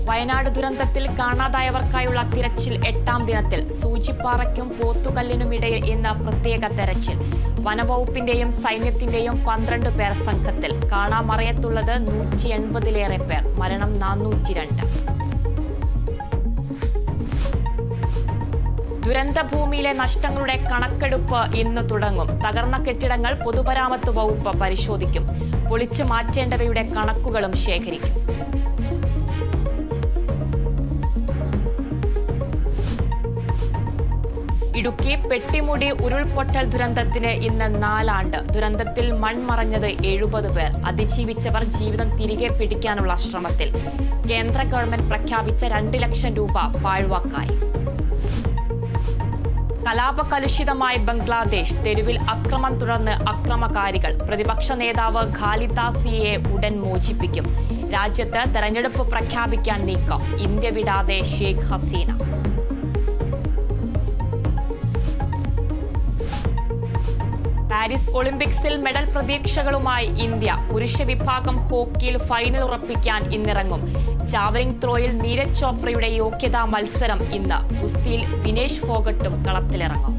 വയനാട് ദുരന്തത്തിൽ കാണാതായവർക്കായുള്ള തിരച്ചിൽ 8ാം ദിനത്തിൽ. സൂചിപ്പാറയ്ക്കും പോത്തുകല്ലിനുമിടയിൽ ഇന്ന് പ്രത്യേക തെരച്ചിൽ. വനവകുപ്പിന്റെയും സൈന്യത്തിന്റെയും 12 പേർ സംഘത്തിൽ. കാണാമറയത്തുള്ളത് 180-ലേറെ പേർ. മരണം 402. ദുരന്തഭൂമിയിലെ നഷ്ടങ്ങളുടെ കണക്കെടുപ്പ് ഇന്ന് തുടങ്ങും. തകർന്ന കെട്ടിടങ്ങൾ പൊതുമരാമത്ത് വകുപ്പ് പരിശോധിക്കും. പൊളിച്ചു മാറ്റേണ്ടവയുടെ കണക്കുകളും ശേഖരിക്കും. ഇടുക്കി പെട്ടിമുടി ഉരുൾപൊട്ടൽ ദുരന്തത്തിന് ഇന്ന് 4 ആണ്ട്. ദുരന്തത്തിൽ മൺമറഞ്ഞത് 70 പേർ. അതിജീവിച്ചവർ ജീവിതം തിരികെ പിടിക്കാനുള്ള ശ്രമത്തിൽ. കേന്ദ്ര ഗവൺമെന്റ് പ്രഖ്യാപിച്ച 2 ലക്ഷം രൂപ പാഴ്വാക്കായി. കലാപകലുഷിതമായി ബംഗ്ലാദേശ്. തെരുവിൽ അക്രമം തുടർന്ന് അക്രമകാരികൾ. പ്രതിപക്ഷ നേതാവ് ഖാലിദ സിയെ ഉടൻ മോചിപ്പിക്കും. രാജ്യത്ത് തെരഞ്ഞെടുപ്പ് പ്രഖ്യാപിക്കാൻ നീക്കം. ഇന്ത്യ വിടാതെ ഷെയ്ഖ് ഹസീന. പാരീസ് ഒളിമ്പിക്സിൽ മെഡൽ പ്രതീക്ഷകളുമായി ഇന്ത്യ. പുരുഷ വിഭാഗം ഹോക്കിയിൽ ഫൈനൽ ഉറപ്പിക്കാൻ ഇന്നിറങ്ങും. ജാവലിംഗ് ത്രോയിൽ നീരജ് ചോപ്രയുടെ യോഗ്യതാ മത്സരം ഇന്ന്. ഗുസ്തിയിൽ വിനേഷ് ഫോഗട്ടും കളത്തിലിറങ്ങും.